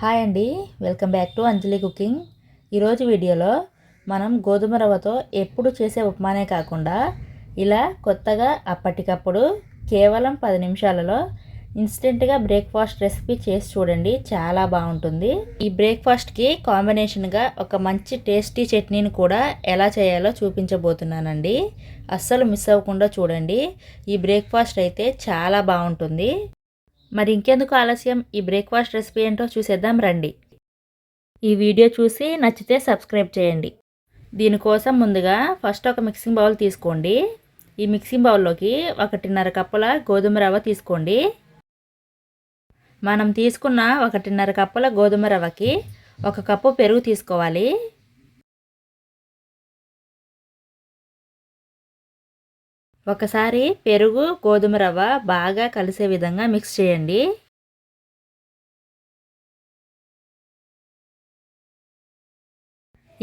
Hi అండి, welcome back to Anjali cooking. ఈరోజు వీడియోలో మనం గోధుమ రవ్వతో ఎప్పుడు చేసే ఉప్మానే కాకుండా ఇలా కొత్తగా అప్పటికప్పుడు కేవలం 10 నిమిషాలలో ఇన్స్టెంట్గా బ్రేక్ఫాస్ట్ రెసిపీ చేసి చూడండి, చాలా బాగుంటుంది. ఈ బ్రేక్ఫాస్ట్కి కాంబినేషన్గా ఒక మంచి టేస్టీ చట్నీని కూడా ఎలా చేయాలో చూపించబోతున్నానండి. అస్సలు మిస్ అవ్వకుండా చూడండి. ఈ బ్రేక్ఫాస్ట్ అయితే చాలా బాగుంటుంది. మరి ఇంకెందుకు ఆలస్యం, ఈ బ్రేక్ఫాస్ట్ రెసిపీ ఏంటో చూసేద్దాం రండి. ఈ వీడియో చూసి నచ్చితే సబ్స్క్రైబ్ చేయండి. దీనికోసం ముందుగా ఫస్ట్ ఒక మిక్సింగ్ బౌల్ తీసుకోండి. ఈ మిక్సింగ్ బౌల్లోకి 1.5 కప్పుల గోధుమ రవ్వ తీసుకోండి. మనం తీసుకున్న 1.5 కప్పుల గోధుమ రవ్వకి 1 కప్పు పెరుగు తీసుకోవాలి. ఒకసారి పెరుగు గోధుమ రవ్వ బాగా కలిసే విధంగా మిక్స్ చేయండి.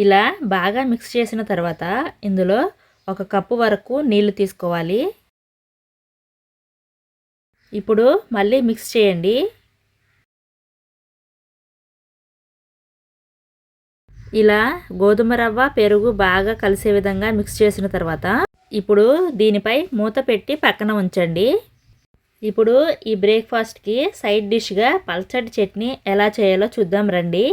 ఇలా బాగా మిక్స్ చేసిన తర్వాత ఇందులో 1 కప్పు వరకు నీళ్లు తీసుకోవాలి. ఇప్పుడు మళ్ళీ మిక్స్ చేయండి. ఇలా గోధుమ రవ్వ పెరుగు బాగా కలిసే విధంగా మిక్స్ చేసిన తర్వాత ఇప్పుడు దీనిపై మూత పెట్టి పక్కన ఉంచండి. ఇప్పుడు ఈ బ్రేక్ఫాస్ట్కి సైడ్ డిష్గా పల్చటి చట్నీ ఎలా చేయాలో చూద్దాం రండి.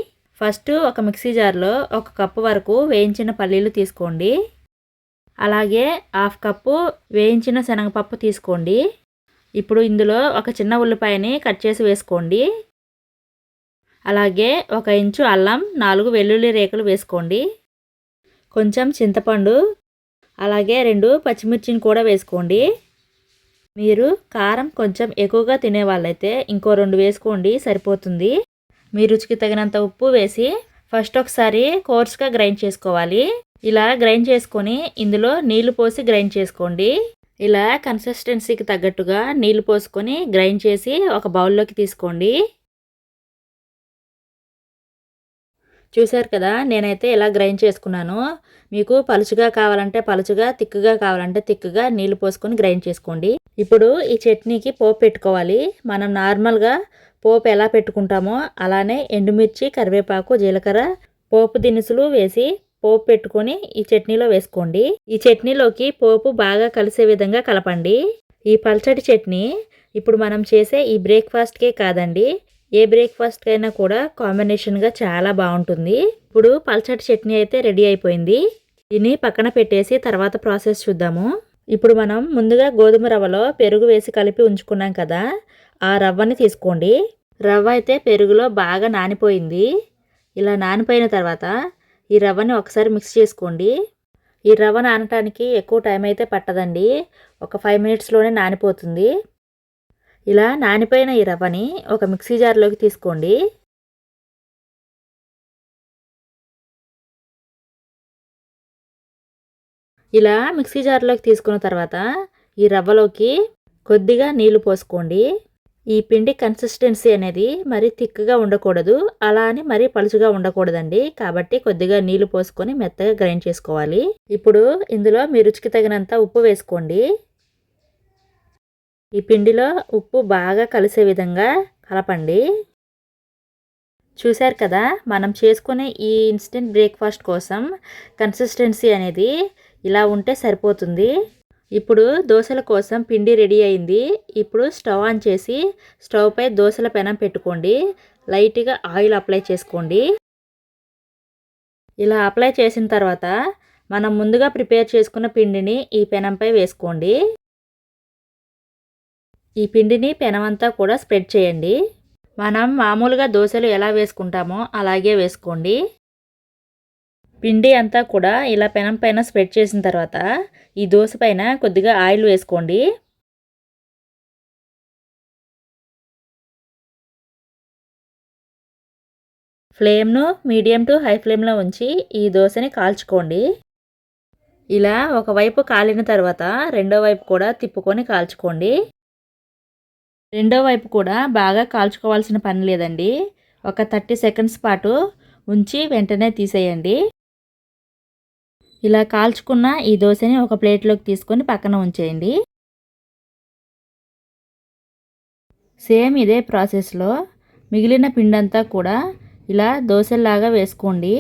ఫస్ట్ ఒక మిక్సీ జార్లో 1 కప్పు వరకు వేయించిన పల్లీలు తీసుకోండి. అలాగే 1/2 కప్పు వేయించిన శనగపప్పు తీసుకోండి. ఇప్పుడు ఇందులో ఒక చిన్న ఉల్లిపాయని కట్ చేసి వేసుకోండి. అలాగే 1 ఇంచు అల్లం, 4 వెల్లుల్లి రేకులు వేసుకోండి. కొంచెం చింతపండు, అలాగే 2 పచ్చిమిర్చిని కూడా వేసుకోండి. మీరు కారం కొంచెం ఎక్కువగా తినే వాళ్ళైతే ఇంకో 2 వేసుకోండి, సరిపోతుంది. మీ రుచికి తగినంత ఉప్పు వేసి ఫస్ట్ ఒకసారి కోర్స్గా గ్రైండ్ చేసుకోవాలి. ఇలా గ్రైండ్ చేసుకొని ఇందులో నీళ్లు పోసి గ్రైండ్ చేసుకోండి. ఇలా కన్సిస్టెన్సీకి తగ్గట్టుగా నీళ్లు పోసుకొని గ్రైండ్ చేసి ఒక బౌల్లోకి తీసుకోండి. చూశారు కదా, నేనైతే ఇలా గ్రైండ్ చేసుకున్నాను. మీకు పలుచగా కావాలంటే పలుచగా, తిక్కుగా కావాలంటే తిక్కుగా నీళ్లు పోసుకొని గ్రైండ్ చేసుకోండి. ఇప్పుడు ఈ చట్నీకి పోపు పెట్టుకోవాలి. మనం నార్మల్గా పోపు ఎలా పెట్టుకుంటామో అలానే ఎండుమిర్చి, కరివేపాకు, జీలకర్ర, పోపు దినుసులు వేసి పోపు పెట్టుకొని ఈ చట్నీలో వేసుకోండి. ఈ చట్నీలోకి పోపు బాగా కలిసే విధంగా కలపండి. ఈ పల్చటి చట్నీ ఇప్పుడు మనం చేసే ఈ బ్రేక్ఫాస్ట్కే కాదండి, ఏ బ్రేక్ఫాస్ట్ అయినా కూడా కాంబినేషన్గా చాలా బాగుంటుంది. ఇప్పుడు పల్చటి చట్నీ అయితే రెడీ అయిపోయింది. దీన్ని పక్కన పెట్టేసి తర్వాత ప్రాసెస్ చూద్దాము. ఇప్పుడు మనం ముందుగా గోధుమ రవ్వలో పెరుగు వేసి కలిపి ఉంచుకున్నాం కదా, ఆ రవ్వని తీసుకోండి. రవ్వ అయితే పెరుగులో బాగా నానిపోయింది. ఇలా నానిపోయిన తర్వాత ఈ రవ్వని ఒకసారి మిక్స్ చేసుకోండి. ఈ రవ్వ నానటానికి ఎక్కువ టైం అయితే పట్టదండి, ఒక 5 మినిట్స్లోనే నానిపోతుంది. ఇలా నానిపోయిన ఈ రవ్వని ఒక మిక్సీ జార్లోకి తీసుకోండి. ఇలా మిక్సీ జార్లోకి తీసుకున్న తర్వాత ఈ రవ్వలోకి కొద్దిగా నీళ్లు పోసుకోండి. ఈ పిండి కన్సిస్టెన్సీ అనేది మరీ థిక్గా ఉండకూడదు, అలా అని మరీ పలుచగా ఉండకూడదండి. కాబట్టి కొద్దిగా నీళ్లు పోసుకొని మెత్తగా గ్రైండ్ చేసుకోవాలి. ఇప్పుడు ఇందులో మీ రుచికి తగినంత ఉప్పు వేసుకోండి. ఈ పిండిలో ఉప్పు బాగా కలిసే విధంగా కలపండి. చూశారు కదా, మనం చేసుకునే ఈ ఇన్స్టెంట్ బ్రేక్ఫాస్ట్ కోసం కన్సిస్టెన్సీ అనేది ఇలా ఉంటే సరిపోతుంది. ఇప్పుడు దోశల కోసం పిండి రెడీ అయింది. ఇప్పుడు స్టవ్ ఆన్ చేసి స్టవ్ పై దోశల పెనం పెట్టుకోండి. లైట్గా ఆయిల్ అప్లై చేసుకోండి. ఇలా అప్లై చేసిన తర్వాత మనం ముందుగా ప్రిపేర్ చేసుకున్న పిండిని ఈ పెనంపై వేసుకోండి. ఈ పిండిని పెనమంతా కూడా స్ప్రెడ్ చేయండి. మనం మామూలుగా దోశలు ఎలా వేసుకుంటామో అలాగే వేసుకోండి. పిండి అంతా కూడా ఇలా పెనం పైన స్ప్రెడ్ చేసిన తర్వాత ఈ దోశ పైన కొద్దిగా ఆయిల్ వేసుకోండి. ఫ్లేమ్ను మీడియం టు హై ఫ్లేమ్లో ఉంచి ఈ దోశని కాల్చుకోండి. ఇలా ఒకవైపు కాలిన తర్వాత రెండో వైపు కూడా తిప్పుకొని కాల్చుకోండి. రెండో వైపు కూడా బాగా కాల్చుకోవాల్సిన పని లేదండి, ఒక 30 సెకండ్స్ పాటు ఉంచి వెంటనే తీసేయండి. ఇలా కాల్చుకున్న ఈ దోశని ఒక ప్లేట్లోకి తీసుకొని పక్కన ఉంచేయండి. సేమ్ ఇదే ప్రాసెస్లో మిగిలిన పిండంతా కూడా ఇలా దోశల్లాగా వేసుకోండి.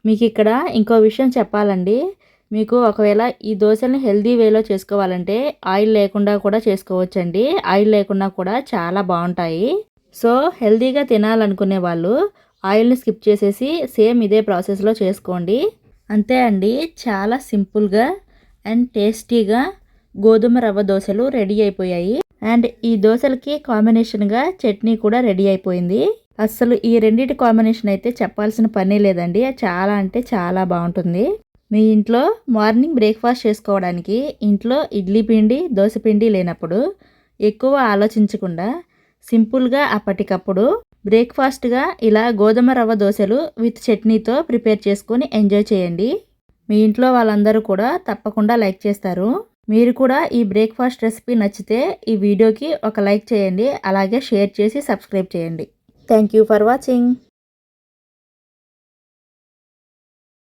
మీకు ఇక్కడ ఇంకో విషయం చెప్పాలండి. మీకు ఒకవేళ ఈ దోశల్ని హెల్తీ వేలో చేసుకోవాలంటే ఆయిల్ లేకుండా కూడా చేసుకోవచ్చండి. ఆయిల్ లేకుండా కూడా చాలా బాగుంటాయి. సో హెల్తీగా తినాలనుకునే వాళ్ళు ఆయిల్ని స్కిప్ చేసేసి సేమ్ ఇదే ప్రాసెస్లో చేసుకోండి. అంతే అండి, చాలా సింపుల్గా అండ్ టేస్టీగా గోధుమ రవ్వ దోశలు రెడీ అయిపోయాయి. అండ్ ఈ దోశలకి కాంబినేషన్గా చట్నీ కూడా రెడీ అయిపోయింది. అస్సలు ఈ రెండింటి కాంబినేషన్ అయితే చెప్పాల్సిన పనే లేదండి. చాలా అంటే చాలా బాగుంటుంది. మీ ఇంట్లో మార్నింగ్ బ్రేక్ఫాస్ట్ చేసుకోవడానికి ఇంట్లో ఇడ్లీ పిండి దోశ పిండి లేనప్పుడు ఎక్కువ ఆలోచించకుండా సింపుల్గా అప్పటికప్పుడు బ్రేక్ఫాస్ట్గా ఇలా గోధుమ రవ్వ దోశలు విత్ చట్నీతో ప్రిపేర్ చేసుకొని ఎంజాయ్ చేయండి. మీ ఇంట్లో వాళ్ళందరూ కూడా తప్పకుండా లైక్ చేస్తారు. మీరు కూడా ఈ బ్రేక్ఫాస్ట్ రెసిపీ నచ్చితే ఈ వీడియోకి ఒక లైక్ చేయండి. అలాగే షేర్ చేసి సబ్స్క్రైబ్ చేయండి. Thank you for watching.